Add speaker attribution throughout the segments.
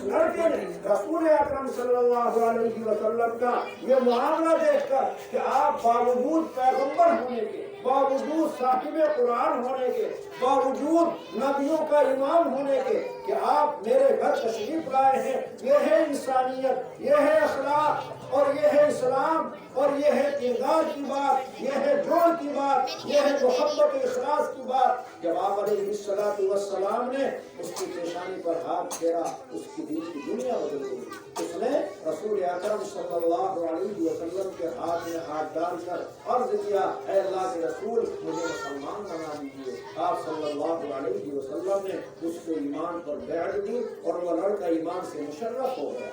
Speaker 1: لڑکے نے رسول اکرم صلی اللہ علیہ وسلم کا یہ معاملہ دیکھ کر کہ آپ باوجود پیغمبر ہونے کے، باوجود صاحب قرآن ہونے کے، باوجود نبیوں کا امام ہونے کے، کہ آپ میرے گھر تشریف لائے ہیں، یہ ہے انسانیت، یہ ہے اخلاق، اور یہ ہے اسلام، اور یہ ہے اعزاز کی بات، یہ ہے جوڑ کی بات، یہ ہے محبت و اخلاص کی بات۔ جب آپ علیہ السلام نے اس کی پیشانی پر ہاتھ پھیرا، اس کی دین کی دنیا بدل گئی۔ اس نے رسول اکرم صلی اللہ علیہ وسلم کے ہاتھ میں ہاتھ ڈال کر عرض کیا، اے اللہ کے رسول مجھے مسلمان بنا دیجیے۔ آپ صلی اللہ علیہ وسلم نے اس کو ایمان پر بیعت دی اور وہ لڑکا ایمان سے مشرف ہو گیا۔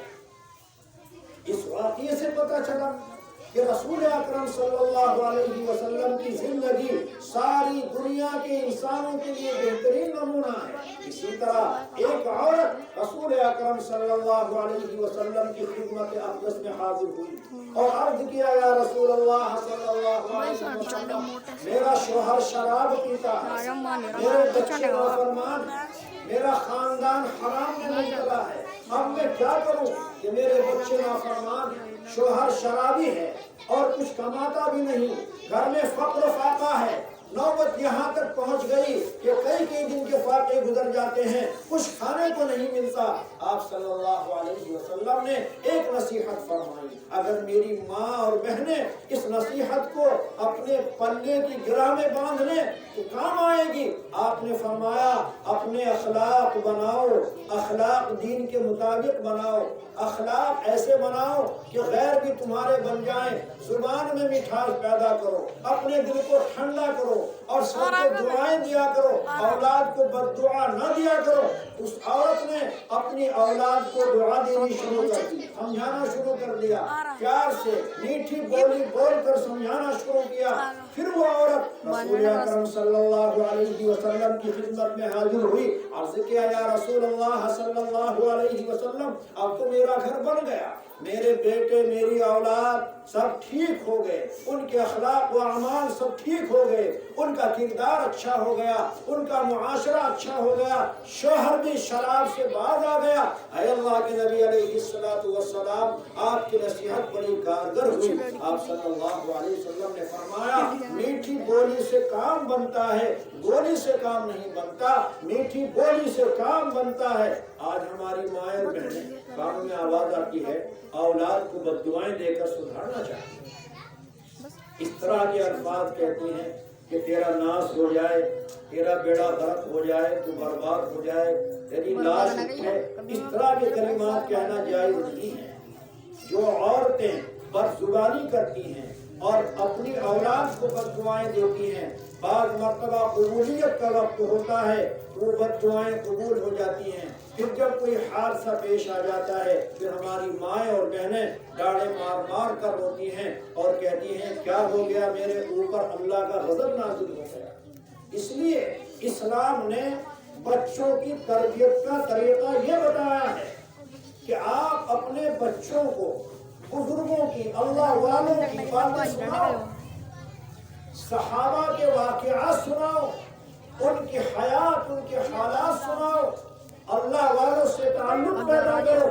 Speaker 1: اس واقعے سے پتہ چلا کہ رسول اکرم صلی اللہ علیہ وسلم کی زندگی ساری دنیا کے انسانوں کے لیے بہترین نمونہ ہے۔ اسی طرح ایک عورت رسول اکرم صلی اللہ علیہ وسلم کی خدمت اقدس میں حاضر ہوئی اور عرض کیا، یا رسول اللہ صلی اللہ علیہ وسلم میرا شوہر شراب پیتا ہے، میرے بچے نافرمان، میرا خاندان حرام میں مبتلا ہے، اب میں کیا کروں کہ میرے بچے نافرمان، شوہر شرابی ہے اور کچھ کماتا بھی نہیں، گھر میں فقر فاقہ ہے۔ نوبت یہاں تک پہنچ گئی کہ کئی دن کے فاقے گزر جاتے ہیں، کچھ کھانے کو نہیں ملتا۔ آپ صلی اللہ علیہ وسلم نے ایک نصیحت فرمائی، اگر میری ماں اور بہنیں اس نصیحت کو اپنے پلے کی گرہ میں باندھ لیں تو کام آئے گی۔ آپ نے فرمایا اپنے اخلاق بناؤ، اخلاق دین کے مطابق بناؤ، اخلاق ایسے بناؤ کہ غیر بھی تمہارے بن جائیں، زبان میں مٹھاس پیدا کرو، اپنے دل کو ٹھنڈا کرو اور سب کو دعائیں دیا کرو، اولاد کو بد دعا نہ دیا کرو۔ اس عورت نے اپنی اولاد کو دعا دینی شروع کر دی، سمجھانا شروع کر دیا، پیار سے میٹھی بولی بول کر سمجھانا شروع کیا۔ پھر وہ عورت رسول اکرم صلی اللہ علیہ وسلم کی خدمت میں حاضر ہوئی، عرض کیا، یا رسول اللہ صلی اللہ علیہ وسلم اب تو میرا گھر بن گیا، میرے بیٹے میری اولاد سب ٹھیک ہو گئے، ان کے اخلاق و اعمال سب ٹھیک ہو گئے، ان کا کردار اچھا ہو گیا، ان کا معاشرہ اچھا ہو گیا، شوہر بھی شراب سے باز آ گیا۔ اے اللہ کے نبی علیہ السلام آپ کی نصیحت بڑی کارگر ہوئی۔ آپ صلی اللہ علیہ وسلم نے فرمایا میٹھی بولی سے کام بنتا ہے، گولی سے کام نہیں بنتا، میٹھی بولی سے کام بنتا ہے۔ آج ہماری مائیں اور بہنیں کانوں میں آواز آتی ہے، اولاد کو بد دعائیں دے کر سدھارنا چاہتی ہیں، اس طرح کے الفاظ کہتی ہیں کہ تیرا ناس ہو جائے، تیرا بیڑا غرق ہو جائے، تو برباد ہو جائے، تیری لاش اٹھے، اس طرح کے کلمات کہنا جائز نہیں ہے۔ جو عورتیں بد زبانی کرتی ہیں اور اپنی اولاد کو بد دعائیں دیتی ہیں، بعض مرتبہ قبولیت کا وقت ہوتا ہے وہ بد دعائیں قبول ہو جاتی ہیں، پھر جب کوئی حادثہ پیش آ جاتا ہے پھر ہماری مائیں اور بہنیں ڈاڑے مار مار کر روتی ہیں اور کہتی ہیں کیا ہو گیا، میرے اوپر اللہ کا غضب نازل ہو گیا۔ اس لیے اسلام نے بچوں کی تربیت کا طریقہ یہ بتایا ہے کہ آپ اپنے بچوں کو بزرگوں کی، اللہ والوں کی باتیں سناؤ، صحابہ کے واقعات سناؤ، ان کی حیات، ان کے حالات سناؤ، اللہ والوں سے تعلق پیدا کرو،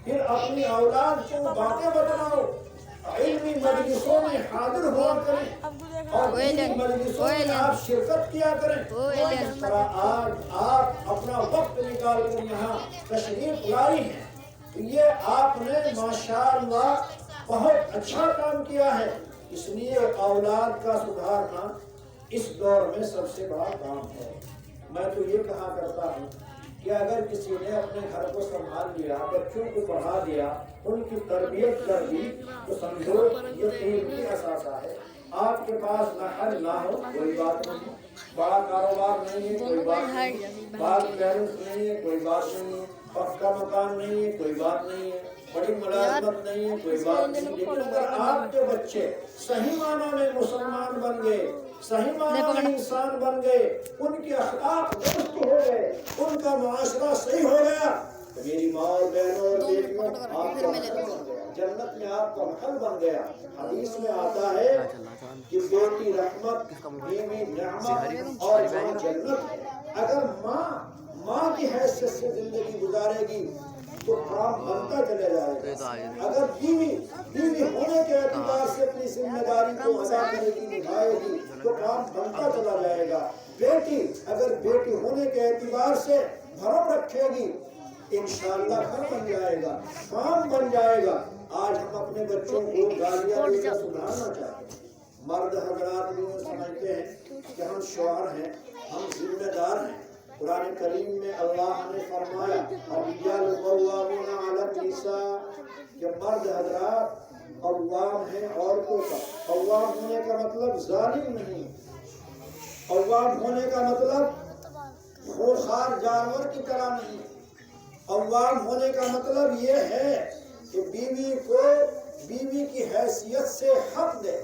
Speaker 1: پھر اپنی اولاد کو باتیں بتلاؤ، علمی مجلسوں میں حاضر ہوا کریں اور علمی مجلسوں میں آپ شرکت کیا کریں۔ اس طرح آج آپ اپنا وقت نکال کر یہاں تشریف لائی ہیں، یہ آپ نے ماشاءاللہ بہت اچھا کام کیا ہے۔ اس لیے اولاد کا سدھارنا اس دور میں سب سے بڑا کام ہے۔ میں تو یہ کہا کرتا ہوں کہ اگر کسی نے اپنے گھر کو سنبھال لیا، بچوں کو پڑھا دیا، ان کی تربیت کر دی تو سمجھو یہ علمی اثاثہ ہے۔ آپ کے پاس نہ حل نہ ہو کوئی بات نہیں، بڑا کاروبار نہیں ہے کوئی بات نہیں، بال بیلنس نہیں ہے کوئی بات نہیں ہے، پکا مکان نہیں ہے کوئی بات نہیں ہے، بڑی ملازمت نہیں ہے کوئی بات نہیں، لیکن اگر آپ کے بچے صحیح معنوں میں مسلمان بن گئے، صحیح معنوں میں انسان بن گئے، ان کے اخلاق درست ہو گئے، ان کا معاشرہ صحیح ہو گیا، تو میری ماں اور بہنوں اور بیٹیوں آپ کا محل بن گیا، جنت میں آپ کا محل بن گیا۔ حدیث میں آتا ہے کہ بیٹی رحمت، بیوی نعمت اور ماں جنت ہے۔ اگر ماں کی حیثیت سے زندگی گزارے گی تو کام بنتا چلا جائے گا۔ اگر بیوی ہونے کے اعتبار سے اپنی ذمہ داری کو ادا کرے گی، نبھائے گی، تو کام بنتا چلا جائے گا۔ بیٹی اگر بیٹی ہونے کے اعتبار سے بھرم رکھے گی، انشاءاللہ گھر بن جائے گا، کام بن جائے گا۔ آج ہم اپنے بچوں کو گالیاں دے کر سدھارنا چاہتے ہیں۔ مرد حضرات بھی سمجھتے ہیں کہ ہم شوہر ہیں، ہم ذمہ دار ہیں۔ قرآن کریم میں اللہ نے فرمایا الرجال قوامون علی النساء، کہ مرد حضرات قوام ہیں عورتوں کا۔ قوام ہونے کا مطلب ظالم نہیں، قوام ہونے کا مطلب خونخوار جانور کی طرح نہیں۔ قوام ہونے کا مطلب یہ ہے کہ بیوی کو بیوی کی حیثیت سے حق دے،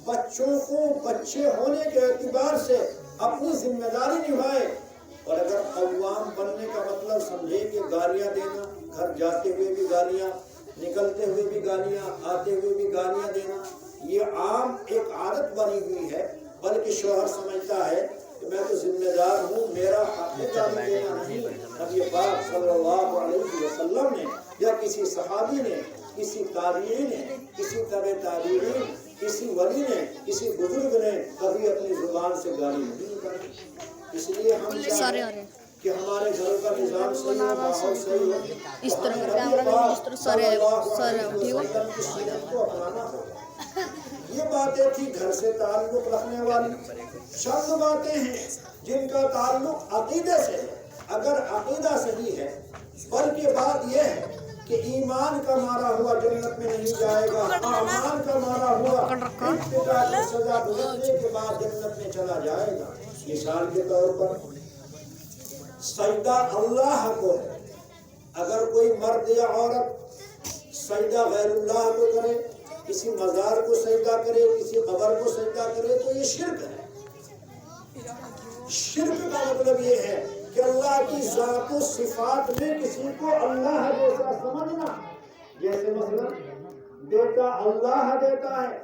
Speaker 1: بچوں کو بچے ہونے کے اعتبار سے اپنی ذمہ داری نبھائے۔ اور اگر قوام بننے کا مطلب سمجھے کہ گالیاں دینا، گھر جاتے ہوئے بھی گالیاں، نکلتے ہوئے بھی گالیاں، آتے ہوئے بھی گالیاں دینا، یہ عام ایک عادت بنی ہوئی ہے۔ بلکہ شوہر سمجھتا ہے کہ میں تو ذمہ دار ہوں، میرا حق گالی دینا نہیں۔ نبی پاک صلی اللہ علیہ وسلم نے یا کسی صحابی نے، کسی تابعی نے، کسی تبع تابعین، کسی ولی نے، کسی بزرگ نے کبھی اپنی زبان سے گالی نہیں نکالی۔ اس لیے ہم چاہتے ہیں کہ ہمارے گھر کا نظام صحیح ہو، ماحول صحیح ہو،
Speaker 2: اس طرح کا کیمرہ اس طرح سارے
Speaker 1: کی سنت کو اپنانا ہوگا۔ یہ باتیں تھی گھر سے تعلق رکھنے والی۔ چند باتیں ہیں جن کا تعلق عقیدے سے ہے۔ اگر عقیدہ صحیح ہے، بلکہ بات یہ ہے کہ ایمان کا مارا ہوا جنت میں نہیں جائے گا، اعمال کا مارا ہوا ابتدا کی سزا گزرنے کے بعد جنت میں چلا جائے گا۔ مثال کے طور پر سجدہ اللہ کو ہے۔ اگر کوئی مرد یا عورت سجدہ غیر اللہ کو کرے، کسی مزار کو سجدہ کرے، کسی قبر کو سجدہ کرے، تو یہ شرک ہے۔ شرک کا مطلب یہ ہے کہ اللہ کی ذات و صفات میں کسی کو اللہ جیسا سمجھنا۔ جیسے مثلا بیٹا اللہ دیتا ہے،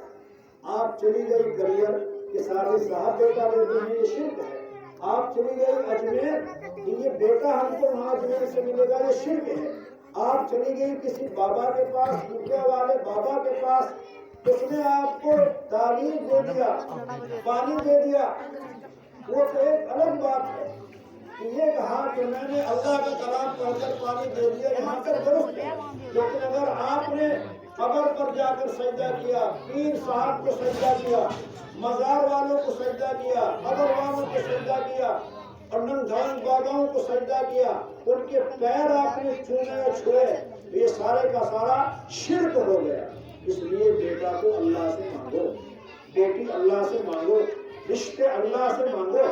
Speaker 1: آپ چلی گئی گلیئر کہ سارے صاحب بیٹا دیتے ہیں، یہ شرک ہے۔ آپ چلی گئی اجمیر کہ یہ بیٹا ہم کو وہاں اجمیر سے ملے گا، یہ شرک ہے۔ آپ چلی گئی کسی بابا کے پاس، دنیا والے بابا کے پاس، اس نے آپ کو تعلیم دے دیا، پانی دے دیا، وہ تو ایک الگ بات ہے۔ کہ یہ کہا کہ میں نے اللہ کا کلام پڑھ کر پانی دے دیا، یہاں تک درست ہے۔ لیکن اگر آپ نے قبر پر جا کر سجدہ کیا، پیر صاحب کو سجدہ کیا، مزار والوں کو سجدہ کیا، قبر والوں کو سجدہ کیا، اور ننگھان باباؤں کو سجدہ کیا، ان کے پیر آپ نے چھوئے، یہ سارے کا سارا شرک ہو گیا۔ اس لیے بیٹا کو اللہ سے مانگو، بیٹی اللہ سے مانگو، رشتے اللہ سے مانگو۔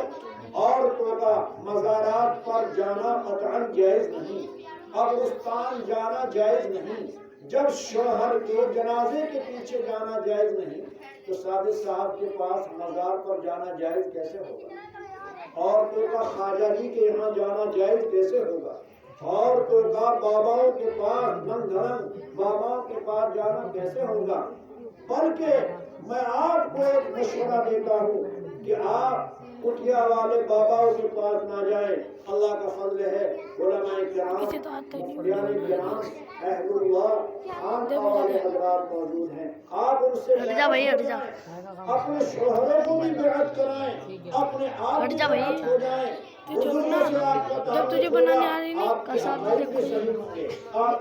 Speaker 1: عورتوں کا مزارات پر جانا قطعاً جائز نہیں، قبرستان جانا جائز نہیں۔ جب شوہر کے جنازے کے پیچھے جانا جائز نہیں تو صادق صاحب کے پاس مزار پر جانا جائز کیسے ہوگا؟ عورتوں کا خواجہ جی کے یہاں جانا جائز کیسے ہوگا؟ عورتوں کا باباؤں کے پاس، ننگھڑن باباؤں کے پاس جانا کیسے ہوگا؟ بلکہ میں آپ کو ایک مشورہ دیتا ہوں کہ آپ کٹیا والے باباؤں کے پاس نہ جائیں۔ اللہ کا فضل ہے، علماء کرام، مفتیان کرام، اہل اللہ، خانقاہ والے حضرات موجود ہیں۔ آپ ان سے اپنے شوہروں کو بھی بیعت کرائیں، اپنے آپ بھی بیعت ہو جائیں۔
Speaker 2: جب تجھے بنانے آ رہی نہیں کا ساتھ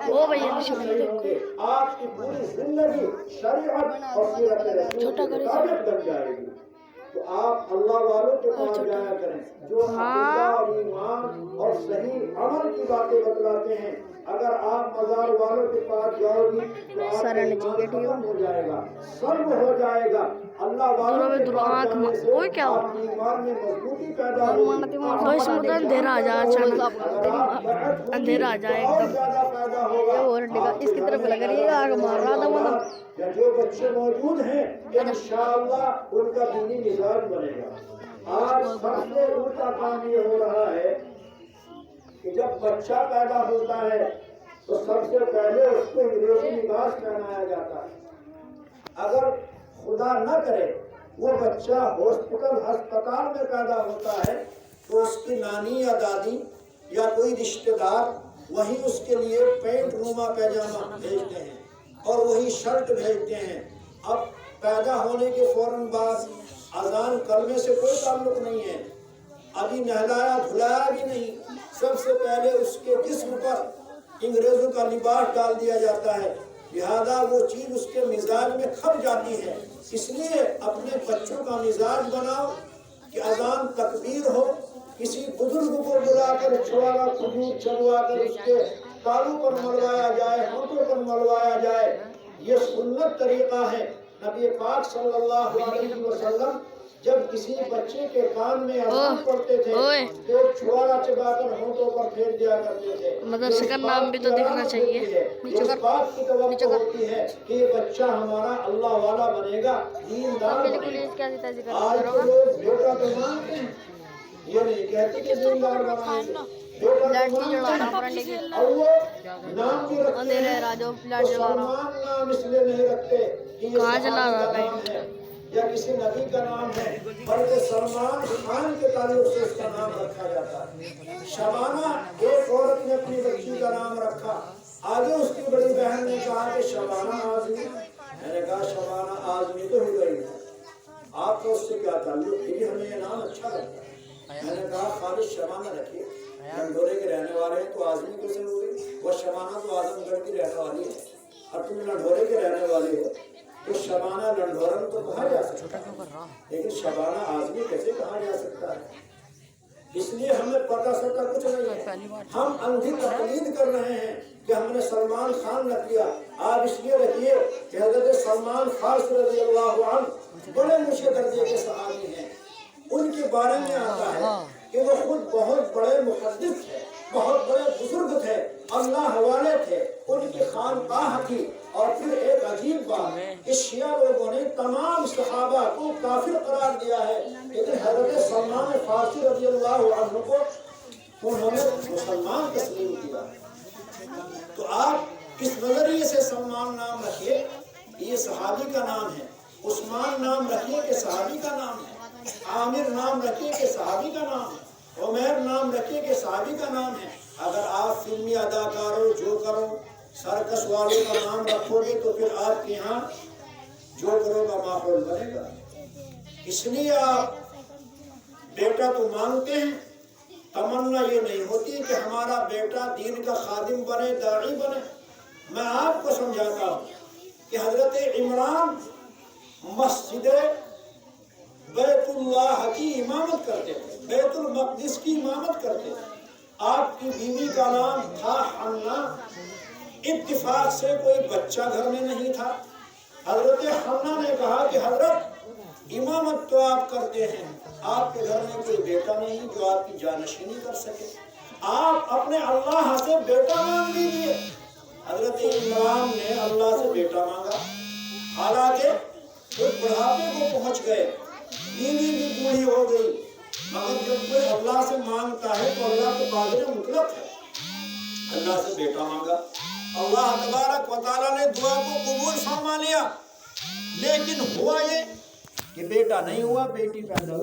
Speaker 2: وہ بھیا
Speaker 1: آپ کی پوری زندگی شریعت اور سیرت رسول کے مطابق بن جائے گی۔ تو آپ اللہ والوں کے پاس جایا کریں جو عقیدہ اور ایمان اور صحیح عمل کی باتیں بتلاتے ہیں۔ اگر آپ مزار والوں کے پاس جاؤ گی تو آپ کا ایمان ختم ہو جائے گا، سلب ہو جائے گا۔ اللہ والوں کے پاس جانے سے آپ کی ایمان میں مضبوطی پیدا ہوگی،
Speaker 2: اندھیرا آ جائے
Speaker 1: اس کی طرف لگ رہی ہے، آگ مار رہا تھا مطلب جو بچے موجود ہیں انشاءاللہ ان کا دینی مزاج بنے گا۔ آج سب سے الٹا کام یہ ہو رہا ہے کہ جب بچہ پیدا ہوتا ہے تو سب سے پہلے اس کو انگریزی لباس پہنایا جاتا ہے۔ اگر خدا نہ کرے وہ بچہ ہسپتال میں پیدا ہوتا ہے تو اس کی نانی یا دادی یا کوئی رشتہ دار وہی اس کے لیے پینٹ نما پیجامہ بھیجتے ہیں اور وہی شرٹ بھیجتے ہیں۔ اب پیدا ہونے کے فوراً بعد اذان کلمے سے کوئی تعلق نہیں ہے، ابھی نہلایا دھلایا بھی نہیں، سب سے پہلے اس کے جسم پر انگریزوں کا لباس ڈال دیا جاتا ہے، لہذا وہ چیز اس کے مزاج میں کھپ جاتی ہے۔ اس لیے اپنے بچوں کا مزاج بناؤ کہ اذان تکبیر ہو، کسی بزرگ کو بلا کر چھوڑا کھجور چلوا کر اس کے تالوں پر ملوایا جائے، ہاتھوں پر ملوایا جائے، یہ سنت طریقہ ہے۔ نبی پاک صلی اللہ علیہ وسلم جب کسی بچے کے کان میں اذان پڑھتے تھے تو چھوڑا چبا کر ہونٹوں پر پھیر دیا کرتے تھے۔
Speaker 2: مدرسے کا نام بھی تو دکھنا چاہیے۔
Speaker 1: اس بات کی توقع ہوتی ہے کہ یہ بچہ ہمارا اللہ والا بنے گا، دیندار بنے گا۔ آج کے لوگ بیٹا تو مانتے ہیں، یہ نہیں کہتے کہ دیندار بنائیں گے، بیٹا تو مانتے ہیں اور وہ نام بھی رکھتے ہیں۔ تو سلمان نام اس لیے نہیں رکھتے کہ یہ صحابی کا نام ہے یا کسی نبی کا نام ہے، بلکہ سلمان خان کے تعلق سے اس کا نام رکھا جاتا ہے۔ شبانہ ایک عورت نے اپنی بچی کا نام رکھا، آگے اس کی بڑی بہن نے کہا کہ شبانہ آزمی، میں نے کہا شبانہ آزمی تو ہو گئی ہے، آپ کو اس سے کیا تعلق؟ کہ ہمیں یہ نام اچھا لگتا ہے۔ میں نے کہا خالص شبانہ رکھیے، لنڈورے کے رہنے والے ہیں تو آزمی کیسے ہوئی؟ وہ شبانہ تو اعظم گڑھ کی رہنے والی ہے اور تم لنڈورے کے رہنے والے ہو تو شبانہ لنڈورن تو کہا جا سکتا ہے، لیکن شبانہ آزمی کیسے کہا جا سکتا ہے؟ اس لیے ہمیں پتہ ستا کچھ نہیں ہے، ہم اندھی تقلید کر رہے ہیں کہ ہم نے سلمان خان رکھ لیا۔ آپ اس لیے رکھیے کہ حضرت سلمان فارسی رضی اللہ عنہ بڑے اونچے درجے کے صحابی ہیں، ان کے بارے میں آتا ہے کہ وہ خود بہت بڑے محدث تھے، بہت بڑے بزرگ تھے، اللہ حوالے تھے، ان کی خانقاہ تھی۔ اور پھر ایک عجیب بات کہ شیعہ لوگوں نے تمام صحابہ کو کافر قرار دیا ہے، لیکن حضرت سلمان فارسی رضی اللہ عنہ کو انہوں نے مسلمان تسلیم کیا۔ تو آپ اس نظریے سے سلمان نام رکھیے کہ یہ صحابی کا نام ہے، عثمان نام رکھیے کہ صحابی کا نام ہے، عامر نام رکھیے کہ صحابی کا نام ہے، عمیر نام رکھیے کہ صحابی کا نام ہے۔ اگر آپ فلمی اداکاروں جو کرو سرکس والوں کا نام رکھو گے تو پھر آپ کے یہاں جو کرو کا ماحول بنے گا۔ اس لیے آپ بیٹا تو مانگتے ہیں، تمنا یہ نہیں ہوتی کہ ہمارا بیٹا دین کا خادم بنے، داعی بنے۔ میں آپ کو سمجھاتا ہوں کہ حضرت عمران مسجد بیت اللہ کی امامت کرتے تھے، بیت المقدس کی امامت کرتے تھے۔ آپ کی بیوی کا نام تھا حنا، اتفاق سے کوئی بچہ گھر میں نہیں تھا۔ حضرت حنا نے کہا کہ حضرت امامت تو آپ کرتے ہیں، آپ کے گھر میں کوئی بیٹا نہیں جو آپ کی جانشینی کر سکے، آپ اپنے اللہ سے بیٹا مانگ لیجیے۔ حضرت عمران نے اللہ سے بیٹا مانگا، حالانکہ وہ بڑھاپے کو پہنچ گئے، بیوی بھی بوڑھی ہو گئی، مگر جب کوئی اللہ سے مانگتا ہے تو اللہ کے قادر مطلق ہے۔ اللہ سے بیٹا مانگا، اللہ تبارک و تعالیٰ نے دعا کو قبول فرما لیا، لیکن ہوا یہ کہ بیٹا نہیں ہوا، بیٹی پیدا ہوئی۔